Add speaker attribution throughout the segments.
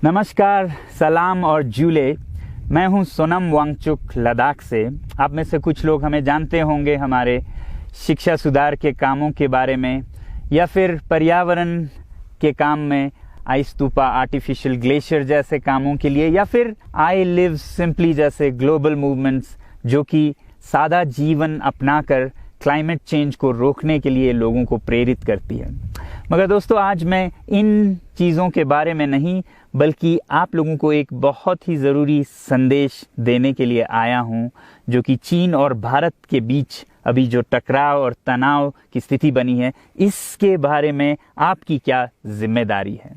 Speaker 1: नमस्कार, सलाम और जूले। मैं हूं सोनम वांगचुक, लद्दाख से। आप में से कुछ लोग हमें जानते होंगे हमारे शिक्षा सुधार के कामों के बारे में, या फिर पर्यावरण के काम में, आइस स्तूपा, आर्टिफिशियल ग्लेशियर जैसे कामों के लिए, या फिर आई लिव सिंपली जैसे ग्लोबल मूवमेंट्स जो कि सादा जीवन अपनाकर क्लाइमेट चेंज को रोकने के लिए लोगों को प्रेरित करती है। मगर दोस्तों, आज मैं इन चीज़ों के बारे में नहीं, बल्कि आप लोगों को एक बहुत ही ज़रूरी संदेश देने के लिए आया हूं, जो कि चीन और भारत के बीच अभी जो टकराव और तनाव की स्थिति बनी है, इसके बारे में आपकी क्या जिम्मेदारी है।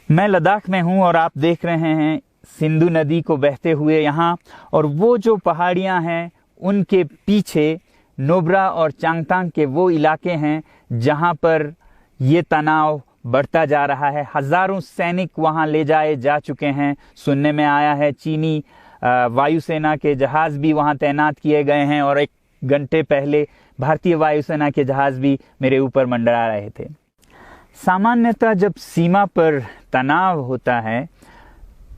Speaker 1: मैं लद्दाख में हूं और आप देख रहे हैं सिंधु नदी को बहते हुए यहाँ, और वो जो पहाड़ियाँ हैं उनके पीछे नुब्रा और चांगतांग के वो इलाके हैं जहाँ पर ये तनाव बढ़ता जा रहा है। हज़ारों सैनिक वहाँ ले जाए जा चुके हैं। सुनने में आया है चीनी वायुसेना के जहाज़ भी वहाँ तैनात किए गए हैं, और एक घंटे पहले भारतीय वायुसेना के जहाज़ भी मेरे ऊपर मंडरा रहे थे। सामान्यतः जब सीमा पर तनाव होता है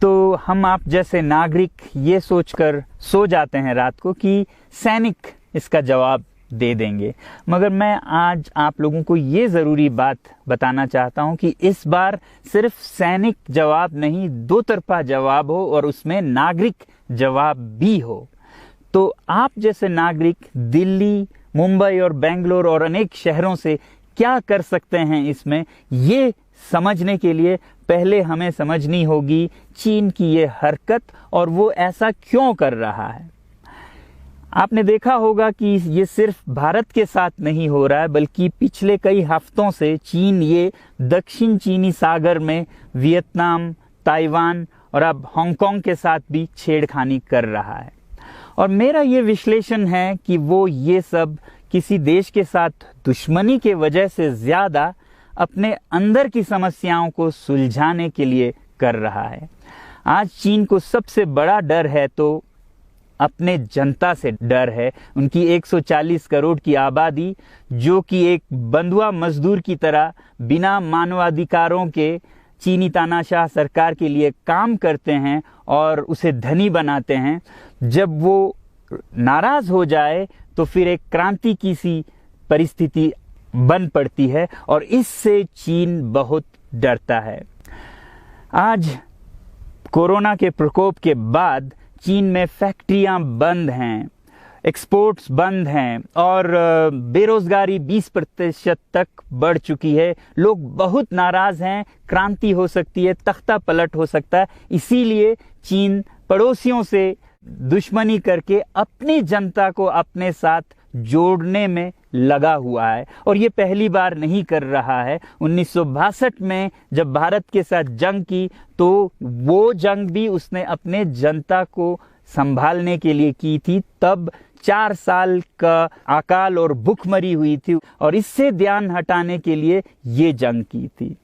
Speaker 1: तो हम आप जैसे नागरिक ये सोचकर सो जाते हैं रात को कि सैनिक इसका जवाब दे देंगे। मगर मैं आज आप लोगों को ये ज़रूरी बात बताना चाहता हूँ कि इस बार सिर्फ सैनिक जवाब नहीं, दो तरफा जवाब हो और उसमें नागरिक जवाब भी हो। तो आप जैसे नागरिक दिल्ली, मुंबई और बेंगलोर और अनेक शहरों से क्या कर सकते हैं इसमें, ये समझने के लिए पहले हमें समझनी होगी चीन की ये हरकत और वो ऐसा क्यों कर रहा है। आपने देखा होगा कि ये सिर्फ भारत के साथ नहीं हो रहा है, बल्कि पिछले कई हफ्तों से चीन ये दक्षिण चीनी सागर में वियतनाम, ताइवान और अब हांगकांग के साथ भी छेड़खानी कर रहा है। और मेरा ये विश्लेषण है कि वो ये सब किसी देश के साथ दुश्मनी के वजह से ज़्यादा अपने अंदर की समस्याओं को सुलझाने के लिए कर रहा है। आज चीन को सबसे बड़ा डर है तो अपने जनता से डर है। उनकी 140 करोड़ की आबादी, जो कि एक बंधुआ मजदूर की तरह बिना मानवाधिकारों के चीनी तानाशाह सरकार के लिए काम करते हैं और उसे धनी बनाते हैं, जब वो नाराज हो जाए तो फिर एक क्रांति की सी परिस्थिति बन पड़ती है, और इससे चीन बहुत डरता है। आज कोरोना के प्रकोप के बाद चीन में फैक्ट्रियां बंद हैं, एक्सपोर्ट्स बंद हैं और बेरोजगारी 20% तक बढ़ चुकी है। लोग बहुत नाराज हैं, क्रांति हो सकती है, तख्ता पलट हो सकता है। इसीलिए चीन पड़ोसियों से दुश्मनी करके अपनी जनता को अपने साथ जोड़ने में लगा हुआ है, और ये पहली बार नहीं कर रहा है। 1962 में जब भारत के साथ जंग की तो वो जंग भी उसने अपने जनता को संभालने के लिए की थी। तब 4 साल का अकाल और भूखमरी हुई थी, और इससे ध्यान हटाने के लिए ये जंग की थी।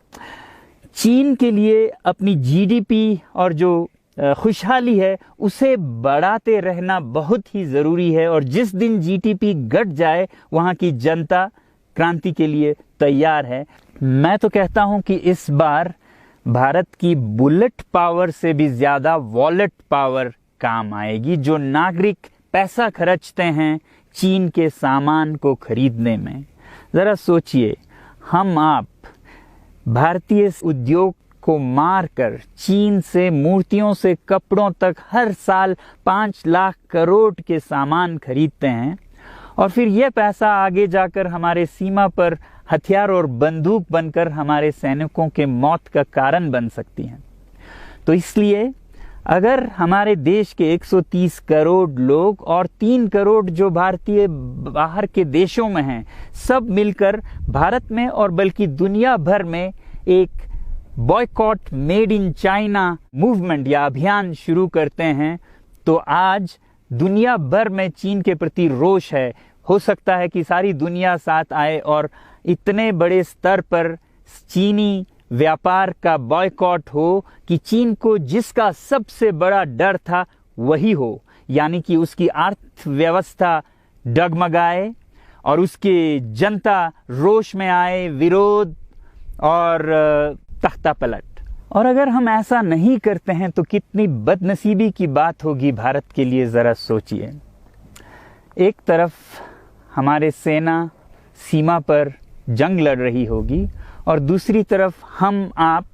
Speaker 1: चीन के लिए अपनी जीडीपी और जो खुशहाली है उसे बढ़ाते रहना बहुत ही ज़रूरी है, और जिस दिन जीडीपी घट जाए वहाँ की जनता क्रांति के लिए तैयार है। मैं तो कहता हूँ कि इस बार भारत की बुलेट पावर से भी ज़्यादा वॉलेट पावर काम आएगी। जो नागरिक पैसा खर्चते हैं चीन के सामान को खरीदने में, ज़रा सोचिए, हम आप भारतीय उद्योग को मारकर चीन से मूर्तियों से कपड़ों तक हर साल 5 लाख करोड़ के सामान खरीदते हैं, और फिर यह पैसा आगे जाकर हमारे सीमा पर हथियार और बंदूक बनकर हमारे सैनिकों के मौत का कारण बन सकती हैं। तो इसलिए अगर हमारे देश के 130 करोड़ लोग और 3 करोड़ जो भारतीय बाहर के देशों में हैं, सब मिलकर भारत में और बल्कि दुनिया भर में एक boycott made in China movement या अभियान शुरू करते हैं, तो आज दुनिया भर में चीन के प्रति रोष है। हो सकता है कि सारी दुनिया साथ आए और इतने बड़े स्तर पर चीनी व्यापार का बॉयकॉट हो कि चीन को जिसका सबसे बड़ा डर था वही हो, यानी कि उसकी अर्थव्यवस्था डगमगाए और उसकी जनता रोष में आए, विरोध और तख्ता पलट। और अगर हम ऐसा नहीं करते हैं तो कितनी बदनसीबी की बात होगी भारत के लिए, ज़रा सोचिए। एक तरफ हमारे सेना सीमा पर जंग लड़ रही होगी और दूसरी तरफ हम आप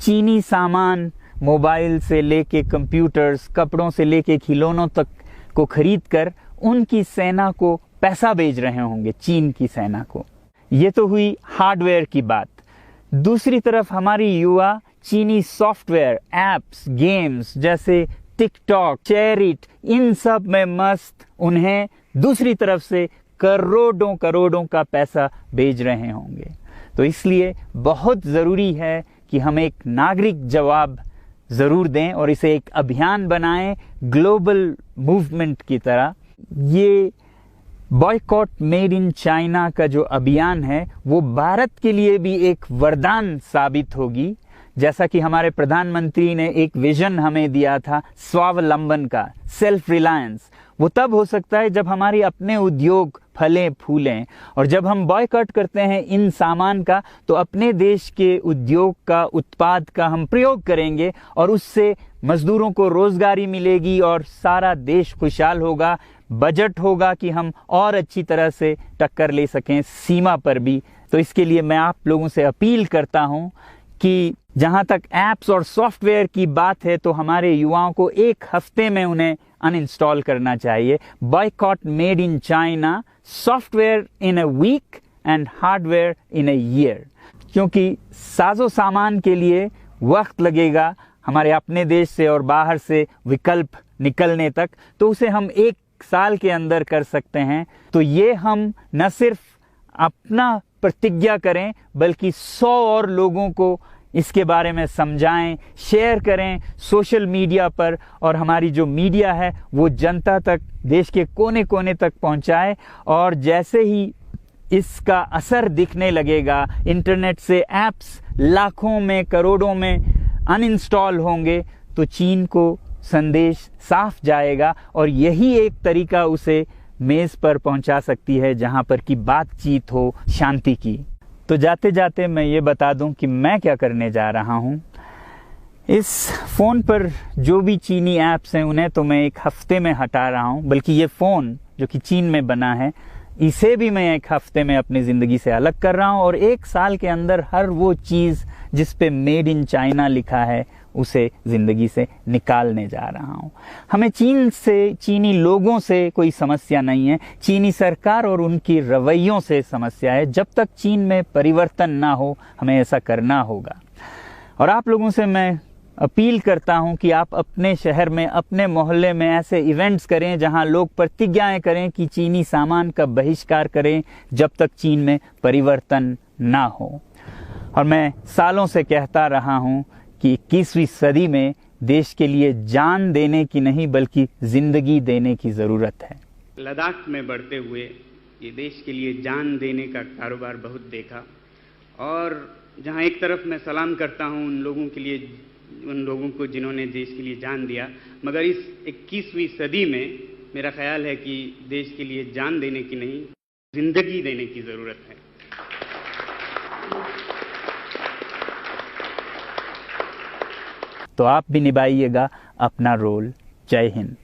Speaker 1: चीनी सामान, मोबाइल से लेके कंप्यूटर्स, कपड़ों से लेके खिलौनों तक को खरीद कर उनकी सेना को पैसा भेज रहे होंगे, चीन की सेना को। ये तो हुई हार्डवेयर की बात। दूसरी तरफ हमारी युवा चीनी सॉफ्टवेयर, एप्स, गेम्स जैसे टिकटॉक, शेयरिट, इन सब में मस्त, उन्हें दूसरी तरफ से करोड़ों करोड़ों का पैसा भेज रहे होंगे। तो इसलिए बहुत ज़रूरी है कि हम एक नागरिक जवाब ज़रूर दें और इसे एक अभियान बनाएं, ग्लोबल मूवमेंट की तरह। ये बॉयकॉट मेड इन चाइना का जो अभियान है वो भारत के लिए भी एक वरदान साबित होगी। जैसा कि हमारे प्रधानमंत्री ने एक विजन हमें दिया था स्वावलंबन का, सेल्फ रिलायंस, वो तब हो सकता है जब हमारे अपने उद्योग फलें फूलें। और जब हम बॉयकॉट करते हैं इन सामान का तो अपने देश के उद्योग का, उत्पाद का हम प्रयोग करेंगे और उससे मजदूरों को रोजगारी मिलेगी और सारा देश खुशहाल होगा। बजट होगा कि हम और अच्छी तरह से टक्कर ले सकें सीमा पर भी। तो इसके लिए मैं आप लोगों से अपील करता हूं कि जहां तक ऐप्स और सॉफ्टवेयर की बात है तो हमारे युवाओं को एक हफ्ते में उन्हें अनइंस्टॉल करना चाहिए। Boycott made in China, software in a week and hardware in a year. क्योंकि साजो सामान के लिए वक्त लगेगा हमारे अपने देश से और बाहर से विकल्प निकलने तक, तो उसे हम एक साल के अंदर कर सकते हैं। तो ये हम न सिर्फ अपना प्रतिज्ञा करें बल्कि 100 और लोगों को इसके बारे में समझाएं, शेयर करें सोशल मीडिया पर, और हमारी जो मीडिया है वो जनता तक, देश के कोने कोने तक पहुंचाए। और जैसे ही इसका असर दिखने लगेगा, इंटरनेट से ऐप्स लाखों में, करोड़ों में अनइंस्टॉल होंगे, तो चीन को संदेश साफ जाएगा और यही एक तरीका उसे मेज पर पहुंचा सकती है जहां पर की बातचीत हो शांति की। तो जाते जाते मैं ये बता दूं कि मैं क्या करने जा रहा हूं। इस फ़ोन पर जो भी चीनी ऐप्स हैं उन्हें तो मैं एक हफ्ते में हटा रहा हूं, बल्कि ये फ़ोन जो कि चीन में बना है इसे भी मैं एक हफ्ते में अपनी ज़िंदगी से अलग कर रहा हूं और एक साल के अंदर हर वो चीज़ जिस पे मेड इन चाइना लिखा है उसे ज़िंदगी से निकालने जा रहा हूं। हमें चीन से, चीनी लोगों से कोई समस्या नहीं है, चीनी सरकार और उनकी रवैयों से समस्या है। जब तक चीन में परिवर्तन ना हो हमें ऐसा करना होगा। और आप लोगों से मैं अपील करता हूं कि आप अपने शहर में, अपने मोहल्ले में ऐसे इवेंट्स करें जहां लोग प्रतिज्ञाएं करें कि चीनी सामान का बहिष्कार करें जब तक चीन में परिवर्तन ना हो। और मैं सालों से कहता रहा हूं कि 21वीं सदी में देश के लिए जान देने की नहीं बल्कि जिंदगी देने की ज़रूरत है।
Speaker 2: लद्दाख में बढ़ते हुए ये देश के लिए जान देने का कारोबार बहुत देखा, और जहां एक तरफ मैं सलाम करता हूं उन लोगों के लिए, उन लोगों को जिन्होंने देश के लिए जान दिया, मगर इस 21वीं सदी में मेरा ख्याल है कि देश के लिए जान देने की नहीं, जिंदगी देने की ज़रूरत है।
Speaker 1: तो आप भी निभाइएगा अपना रोल। जय हिंद।